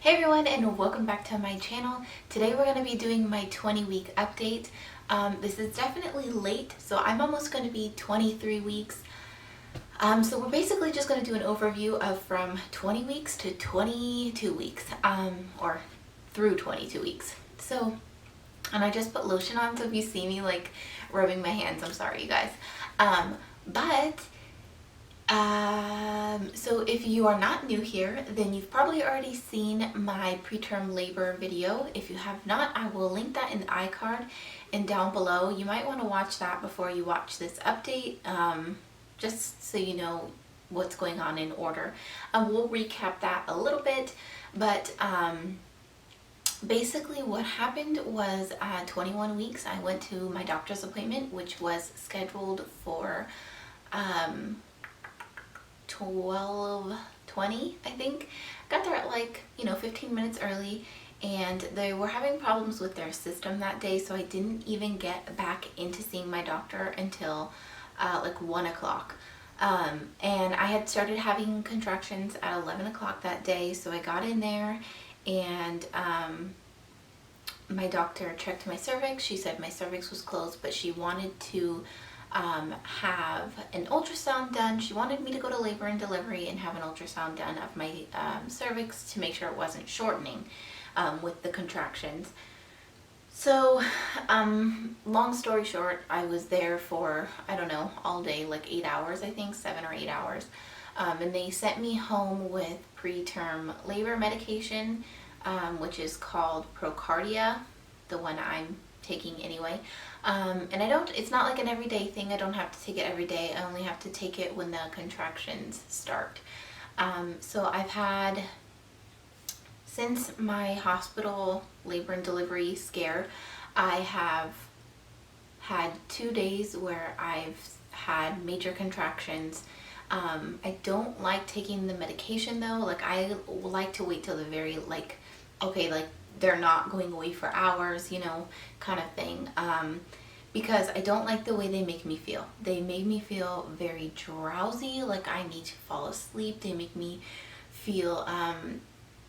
Hey everyone, and welcome back to my channel. Today we're going to be doing my 20-week update. This is definitely late, so I'm almost going to be 23 weeks. So we're basically just going to do an overview of from 20 weeks to 22 weeks, or through 22 weeks. So, and I just put lotion on, so if you see me like rubbing my hands, I'm sorry you guys. So if you are not new here, then you've probably already seen my preterm labor video. If you have not, I will link that in the iCard and down below. You might want to watch that before you watch this update, just so you know what's going on in order. We'll recap that a little bit, but basically what happened was 21 weeks, I went to my doctor's appointment, which was scheduled for 12:20, I think. Got there at like 15 minutes early, and they were having problems with their system that day, so I didn't even get back into seeing my doctor until like 1 o'clock. And I had started having contractions at 11 o'clock that day, so I got in there and my doctor checked my cervix. She said my cervix was closed, but she wanted to have an ultrasound done. She wanted me to go to labor and delivery and have an ultrasound done of my cervix to make sure it wasn't shortening with the contractions. So long story short, I was there for, I don't know, all day, like 8 hours, I think, 7 or 8 hours. And they sent me home with preterm labor medication, which is called Procardia, the one I'm taking anyway. And it's not like an everyday thing. I don't have to take it every day. I only have to take it when the contractions start. So I've had, since my hospital labor and delivery scare, I have had 2 days where I've had major contractions. I don't like taking the medication though. Like, I like to wait till the very, okay, they're not going away for hours, kind of thing. Because I don't like the way they make me feel. They make me feel very drowsy, like I need to fall asleep. They make me feel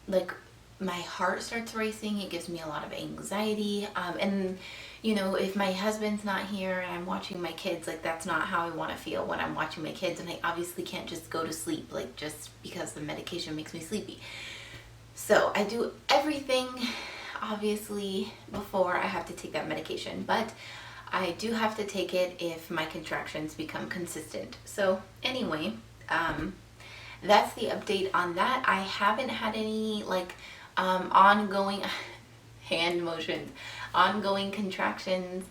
like my heart starts racing. It gives me a lot of anxiety. And if my husband's not here and I'm watching my kids, like, that's not how I want to feel when I'm watching my kids. And I obviously can't just go to sleep, like, just because the medication makes me sleepy. So I do everything, obviously, before I have to take that medication, but I do have to take it if my contractions become consistent. So anyway, that's the update on that. I haven't had any ongoing hand motions, ongoing contractions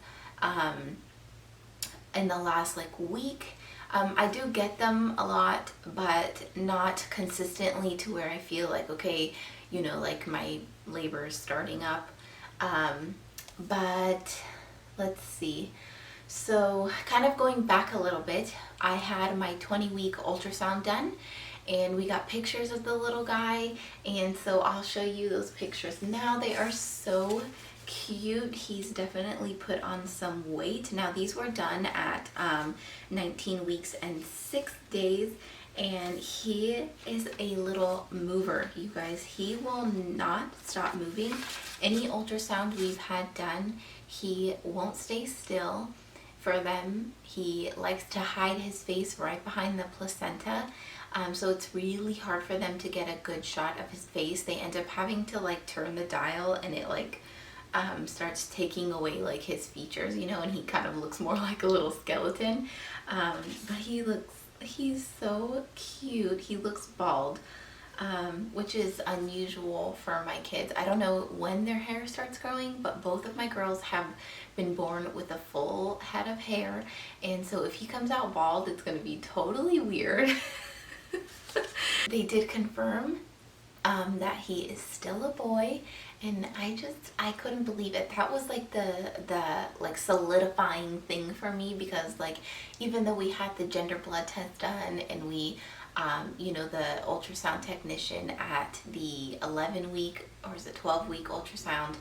in the last week. I do get them a lot, but not consistently to where I feel like, okay, like my labor is starting up. But let's see. So kind of going back a little bit, I had my 20-week ultrasound done, and we got pictures of the little guy, and so I'll show you those pictures now. They are so cute. He's definitely put on some weight. Now, these were done at 19 weeks and 6 days, and he is a little mover, you guys. He will not stop moving. Any ultrasound we've had done, he won't stay still. For them, he likes to hide his face right behind the placenta. So it's really hard for them to get a good shot of his face. They end up having to turn the dial, and it starts taking away his features, and he kind of looks more like a little skeleton. But he's so cute. He looks bald, which is unusual for my kids. I don't know when their hair starts growing, but both of my girls have been born with a full head of hair, and so if he comes out bald, it's going to be totally weird. They did confirm that he is still a boy, and I couldn't believe it. That was the solidifying thing for me, because even though we had the gender blood test done, and we the ultrasound technician at the 11-week, or is it 12-week ultrasound,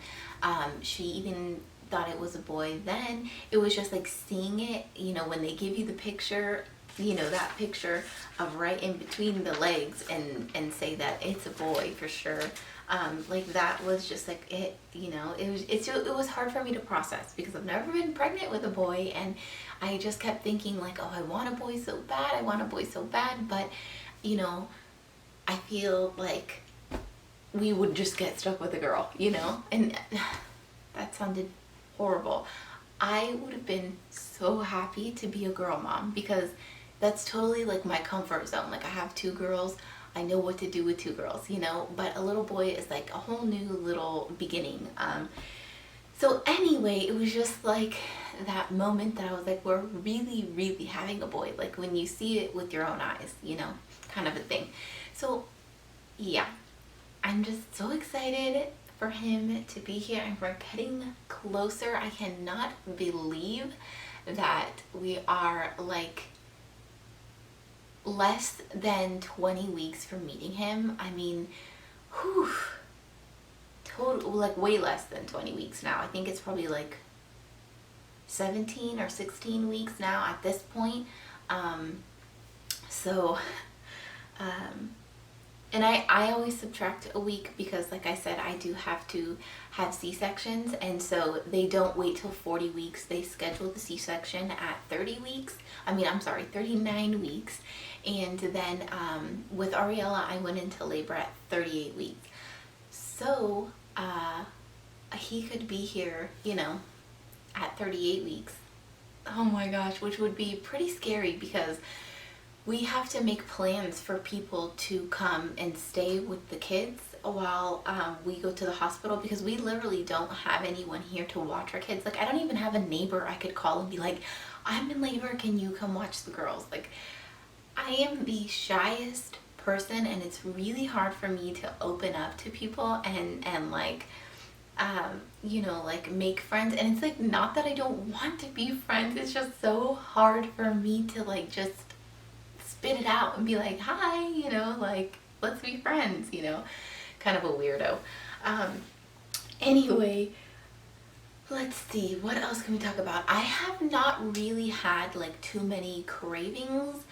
she even thought it was a boy then. It was just seeing it, when they give you the picture, you know, that picture of right in between the legs and say that it's a boy for sure. Like that was just like it, you know, it was hard for me to process because I've never been pregnant with a boy, and I just kept thinking like, oh, I want a boy so bad, I want a boy so bad, but you know, I feel like we would just get stuck with a girl, you know, and that sounded horrible. I would have been so happy to be a girl mom because that's totally like my comfort zone. Like I have 2 girls, I know what to do with 2 girls, you know, but a little boy is like a whole new little beginning. So anyway, it was just like that moment that I was like, we're really, really having a boy. Like when you see it with your own eyes, you know, kind of a thing. So yeah, I'm just so excited for him to be here, and we're getting closer. I cannot believe that we are like less than 20 weeks from meeting him. I mean, whew, total, like way less than 20 weeks now. I think it's probably like 17 or 16 weeks now at this point. And I always subtract a week because, like I said, I do have to have C-sections, and so they don't wait till 40 weeks. They schedule the C-section at 30 weeks. I mean, I'm sorry, 39 weeks. And then with Ariella, I went into labor at 38 weeks. So he could be here, you know, at 38 weeks. Oh my gosh, which would be pretty scary because we have to make plans for people to come and stay with the kids while we go to the hospital, because we literally don't have anyone here to watch our kids. Like I don't even have a neighbor I could call and be like, I'm in labor, can you come watch the girls? Like I am the shyest person, and it's really hard for me to open up to people and like you know, like make friends. And it's like not that I don't want to be friends, it's just so hard for me to like just spit it out and be like, hi, you know, like let's be friends, you know, kind of a weirdo. Anyway, let's see, what else can we talk about? I have not really had like too many cravings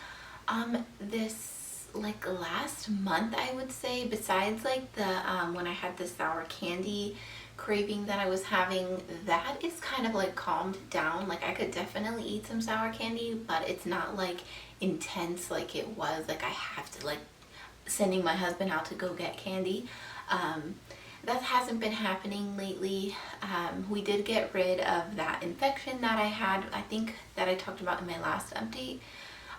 this like last month, I would say, besides like the when I had the sour candy craving that I was having. That is kind of like calmed down. Like I could definitely eat some sour candy, but it's not like intense like it was. Like I have to like sending my husband out to go get candy. That hasn't been happening lately. We did get rid of that infection that I had, I think that I talked about in my last update.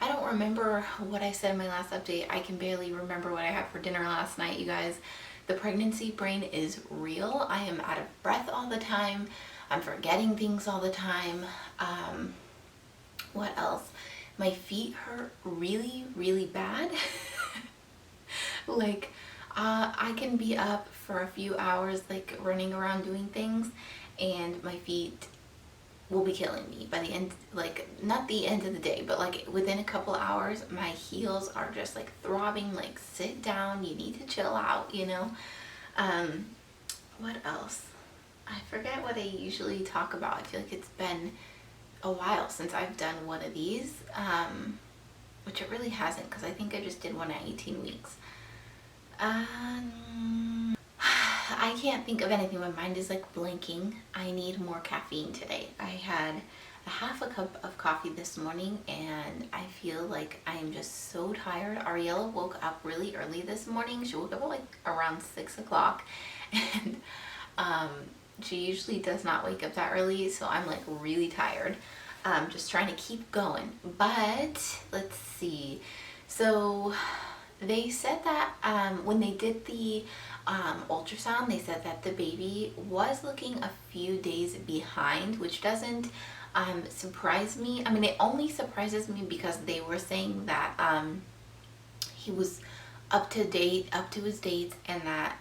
I don't remember what I said in my last update. I can barely remember what I had for dinner last night, you guys. The pregnancy brain is real. I am out of breath all the time. I'm forgetting things all the time. What else? My feet hurt really, really bad. Like, I can be up for a few hours, like running around doing things, and my feet will be killing me by the end, like not the end of the day, but like within a couple hours, my heels are just like throbbing, like sit down, you need to chill out, you know. What else? I forget what I usually talk about. I feel like it's been a while since I've done one of these, which it really hasn't, because I think I just did one at 18 weeks. I can't think of anything. My mind is like blanking. I need more caffeine today. I had a half a cup of coffee this morning, and I feel like I am just so tired. Ariella woke up really early this morning. She woke up at like around 6 o'clock, and she usually does not wake up that early, so I'm like really tired. Just trying to keep going. But let's see. So they said that when they did the ultrasound, they said that the baby was looking a few days behind, which doesn't surprise me. I mean, it only surprises me because they were saying that he was up to date, up to his dates, and that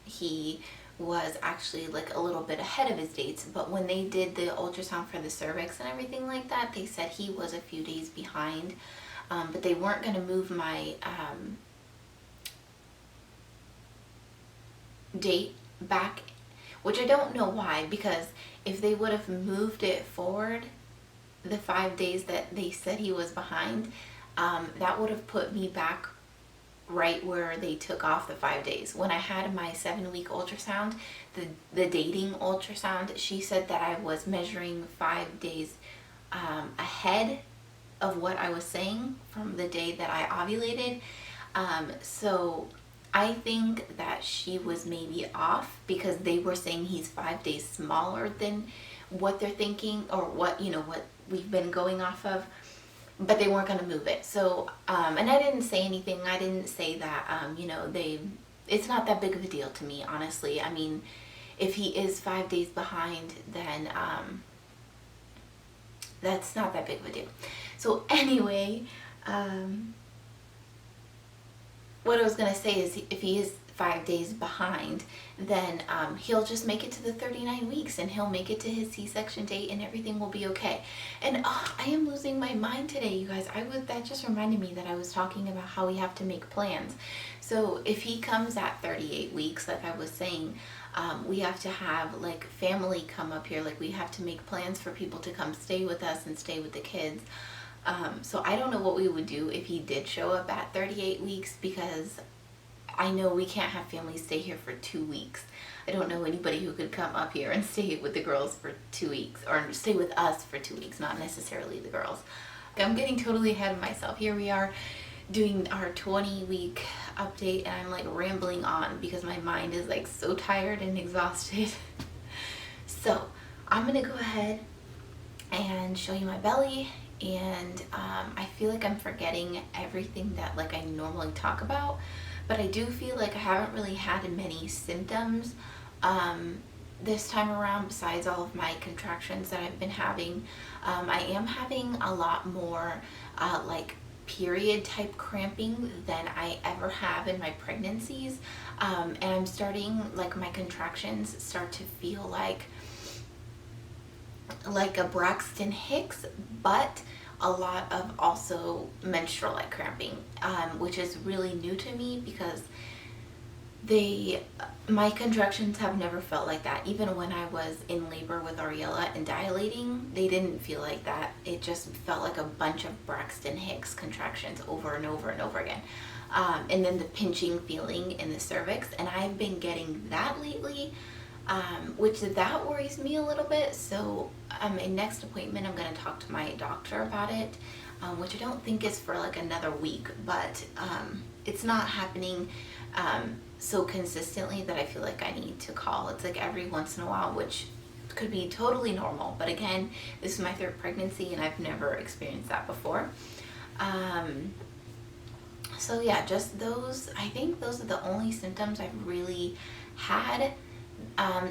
he was actually like a little bit ahead of his dates. But when they did the ultrasound for the cervix and everything like that, they said he was a few days behind. But they weren't going to move my date back, which I don't know why, because if they would have moved it forward, the 5 days that they said he was behind, that would have put me back right where they took off the 5 days. When I had my 7-week ultrasound, the dating ultrasound, she said that I was measuring 5 days ahead of what I was saying from the day that I ovulated. So I think that she was maybe off, because they were saying he's 5 days smaller than what they're thinking, or what, you know, what we've been going off of, but they weren't going to move it. So, and I didn't say anything. I didn't say that, you know, it's not that big of a deal to me, honestly. I mean, if he is 5 days behind, then, that's not that big of a deal. So anyway, what I was going to say is, if he is 5 days behind, then he'll just make it to the 39 weeks, and he'll make it to his C-section date, and everything will be okay. And I am losing my mind today, you guys. That just reminded me that I was talking about how we have to make plans. So if he comes at 38 weeks, like I was saying, we have to have like family come up here. Like, we have to make plans for people to come stay with us and stay with the kids. So I don't know what we would do if he did show up at 38 weeks, because I know we can't have families stay here for 2 weeks. I don't know anybody who could come up here and stay with the girls for 2 weeks, or stay with us for 2 weeks, not necessarily the girls. I'm getting totally ahead of myself. Here we are doing our 20-week update, and I'm like rambling on because my mind is like so tired and exhausted. So I'm gonna go ahead and show you my belly, and I feel like I'm forgetting everything that like I normally talk about, but I do feel like I haven't really had many symptoms this time around, besides all of my contractions that I've been having. I am having a lot more like period type cramping than I ever have in my pregnancies, and I'm starting, like, my contractions start to feel like a Braxton Hicks, but a lot of also menstrual like cramping, which is really new to me, because my contractions have never felt like that. Even when I was in labor with Ariella and dilating, they didn't feel like that. It just felt like a bunch of Braxton Hicks contractions over and over and over again. And then the pinching feeling in the cervix, and I've been getting that lately, which that worries me a little bit. So in next appointment, I'm going to talk to my doctor about it, which I don't think is for like another week, but it's not happening so consistently that I feel like I need to call. It's like every once in a while, which could be totally normal, but again, this is my 3rd pregnancy and I've never experienced that before. So yeah, just those, I think those are the only symptoms I've really had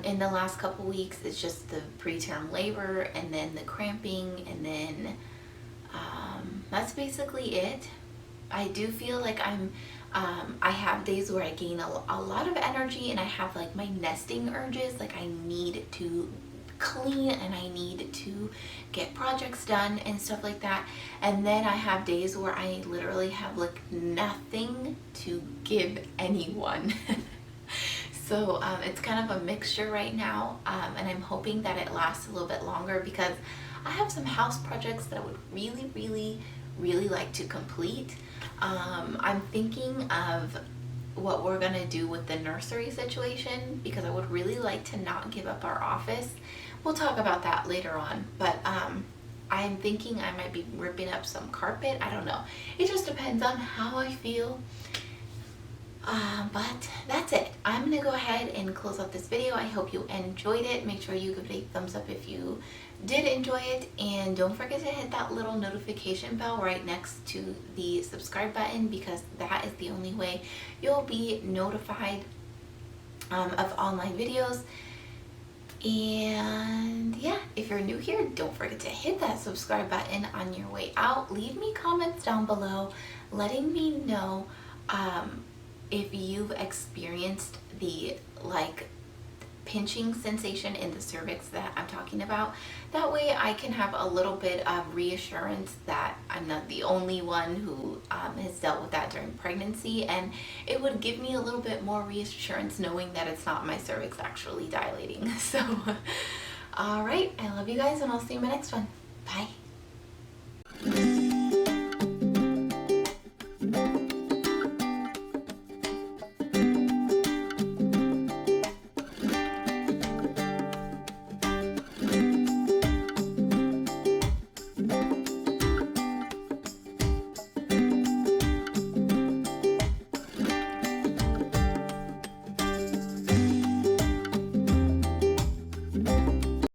in the last couple weeks. It's just the preterm labor, and then the cramping, and then that's basically it. I do feel like I have days where I gain a lot of energy, and I have like my nesting urges, like I need to clean and I need to get projects done and stuff like that. And then I have days where I literally have like nothing to give anyone. So it's kind of a mixture right now, and I'm hoping that it lasts a little bit longer, because I have some house projects that I would really, really, really like to complete. I'm thinking of what we're gonna do with the nursery situation, because I would really like to not give up our office. We'll talk about that later on, but I'm thinking I might be ripping up some carpet. I don't know. It just depends on how I feel. But that's it. I'm gonna go ahead and close out this video. I hope you enjoyed it. Make sure you give it a thumbs up if you did enjoy it, and don't forget to hit that little notification bell right next to the subscribe button, because that is the only way you'll be notified of all my videos. And yeah, if you're new here, don't forget to hit that subscribe button on your way out. Leave me comments down below letting me know if you've experienced the like pinching sensation in the cervix that I'm talking about. That way I can have a little bit of reassurance that I'm not the only one who has dealt with that during pregnancy, and it would give me a little bit more reassurance knowing that it's not my cervix actually dilating. So alright, I love you guys, and I'll see you in my next one. Bye.